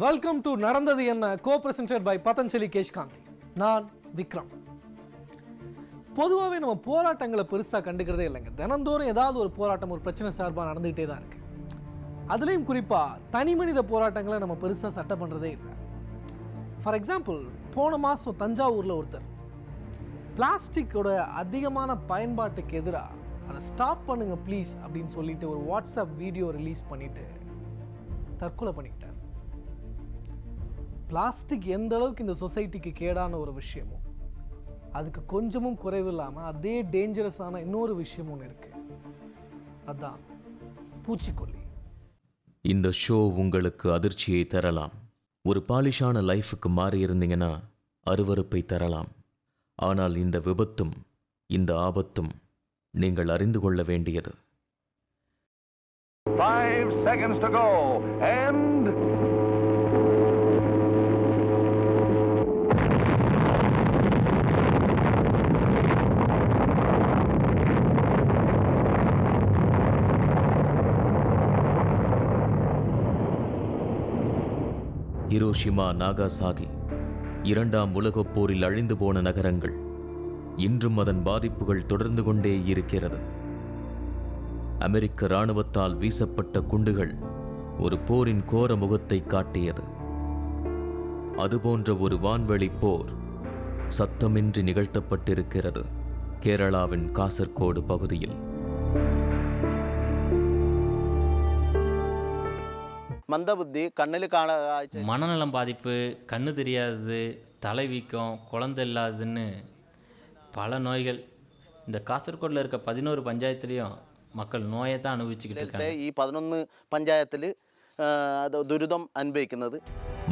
Welcome to நடந்தது என்ன, கோ-பிரசன்டட் by Patanjali கேஷ்காந்தி. நான் விக்ரம். பொதுவாகவே நம்ம போராட்டங்களை பெருசாக கண்டுக்கிறதே இல்லைங்க. தினந்தோறும் ஏதாவது ஒரு போராட்டம், ஒரு பிரச்சனை சார்பாக நடந்துகிட்டே தான் இருக்குது. அதுலேயும் குறிப்பாக தனி மனித போராட்டங்களை நம்ம பெருசாக சட்டை பண்ணுறதே இல்லை. ஃபார் எக்ஸாம்பிள், போன மாதம் தஞ்சாவூரில் ஒருத்தர் பிளாஸ்டிக்கோட அதிகமான பயன்பாட்டுக்கு எதிராக அதை ஸ்டாப் பண்ணுங்க ப்ளீஸ் அப்படின்னு சொல்லிட்டு ஒரு வாட்ஸ்அப் வீடியோ ரிலீஸ் பண்ணிட்டு தற்கொலை பண்ணிக்கிட்டார். பிளாஸ்டிக் எந்த அளவுக்கு இந்த சொசைட்டிக்கு கேடான ஒரு விஷயமோ அதுக்கு கொஞ்சமும் குறைவில்லாமல் அதே டேஞ்சரஸான இன்னொரு விஷயம் ஒன்று இருக்கு. அதான் பூச்சிக்கொல்லி. இந்த ஷோ உங்களுக்கு அதிர்ச்சியை தரலாம். ஒரு பாலிஷான லைஃபுக்கு மாறி இருந்தீங்கன்னா அருவருப்பை தரலாம். ஆனால் இந்த விபத்தும் இந்த ஆபத்தும் நீங்கள் அறிந்து கொள்ள வேண்டியது. 5 seconds to go and Hiroshima, Nagasaki, இரண்டாம் உலகப் போரில் அழிந்து போன நகரங்கள். இன்றும் அதன் பாதிப்புகள் தொடர்ந்து கொண்டே இருக்கிறது. அமெரிக்க இராணுவத்தால் வீசப்பட்ட குண்டுகள் ஒரு போரின் கோர முகத்தை காட்டியது. அதுபோன்ற ஒரு வான்வெளி போர் சத்தமின்றி நிகழ்த்தப்பட்டிருக்கிறது கேரளாவின் காசர்கோடு பகுதியில். மந்தபுத்தி, கண்ணில் காண மனநலம் பாதிப்பு, கண்ணு தெரியாதது, தலைவீக்கம், குழந்தை இல்லாததுன்னு பல நோய்கள் இந்த காசர்கோடில் இருக்க 11 பஞ்சாயத்துலேயும் மக்கள் நோயை தான் அனுபவிச்சுக்கிட்டு இருக்காங்க. ഈ 11 പഞ്ചായത്തിൽ ദുരിതം അനുഭവിക്കുന്നത്.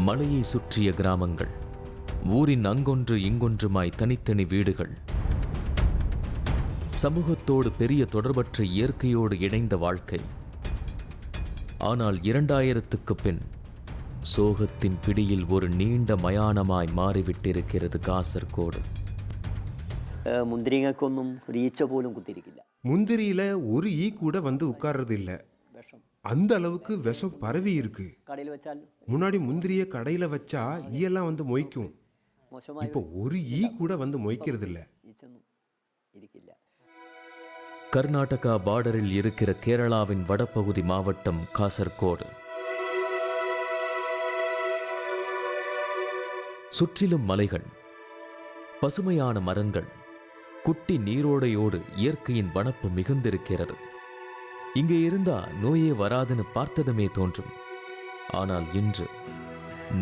மலையை சுற்றிய கிராமங்கள், ஊரின் அங்கொன்று இங்கொன்றுமாய் தனித்தனி வீடுகள், சமூகத்தோடு பெரிய தொடர்பற்ற இயற்கையோடு இணைந்த வாழ்க்கை. ஆனால் 2000க்கு பின் சோகத்தின் பிடியில் ஒரு நீண்ட மயானமாய் மாறிவிட்டிருக்கிறது காசர்கோடு. முந்திரிങ്ങൾക്കൊന്നും ഒരു ഈച്ച പോലും കുത്തിയിരിക്കില്ല. முந்திரியில ஒரு ஈ கூட வந்து உட்கார்றது இல்ல. அந்த அளவுக்கு விஷம் பரவி இருக்கு. കടയിൽ വെച്ചാൽ முன்னாடி முந்திரிய கடையில வச்சா ஈயெல்லாம் வந்து மொய்க்கும். இப்போ ஒரு ஈ கூட வந்து மொய்க்கிறது இல்ல. ഈച്ചൊന്നും ഇരിക്കില്ല. கர்நாடகா பார்டரில் இருக்கிற கேரளாவின் வடபகுதி மாவட்டம் காசர்கோடு. சுற்றிலும் மலைகள், பசுமையான மரங்கள், குட்டி நீரோடையோடு இயற்கையின் வனப்பு மிகுந்திருக்கிறது. இங்கே இருந்தா நோயே வராதுன்னு பார்த்ததுமே தோன்றும். ஆனால் இன்று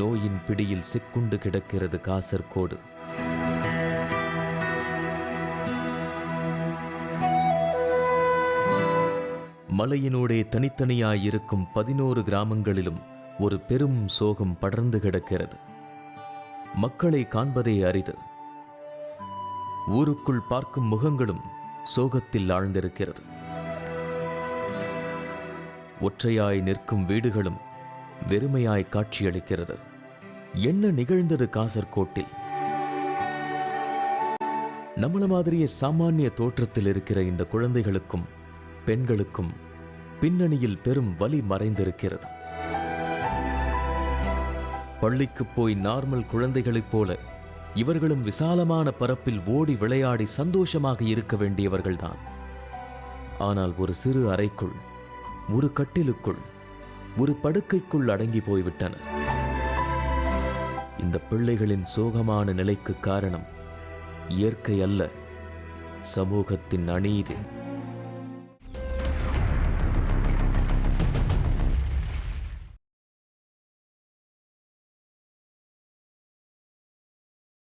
நோயின் பிடியில் சிக்குண்டு கிடக்கிறது காசர்கோடு. மலையினூடே தனித்தனியாயிருக்கும் 11 கிராமங்களிலும் ஒரு பெரும் சோகம் படர்ந்து கிடக்கிறது. மக்களை காண்பதே அரிது. ஊருக்குள் பார்க்கும் முகங்களும் சோகத்தில் ஆழ்ந்திருக்கிறது. ஒற்றையாய் நிற்கும் வீடுகளும் வெறுமையாய் காட்சியளிக்கிறது. என்ன நிகழ்ந்தது காசர்கோட்டில்? நம்மள மாதிரியே சாமானிய தோற்றத்தில் இருக்கிற இந்த குழந்தைகளுக்கும் பெண்களுக்கும் பின்னணியில் பெரும் வலி மறைந்திருக்கிறது. பள்ளிக்கு போய் நார்மல் குழந்தைகளைப் போல இவர்களும் விசாலமான பரப்பில் ஓடி விளையாடி சந்தோஷமாக இருக்க வேண்டியவர்கள்தான். ஆனால் ஒரு சிறு அறைக்குள், ஒரு கட்டிலுக்குள், ஒரு படுக்கைக்குள் அடங்கி போய்விட்டனர். இந்த பிள்ளைகளின் சோகமான நிலைக்கு காரணம் இயற்கை அல்ல, சமூகத்தின் அநீதி.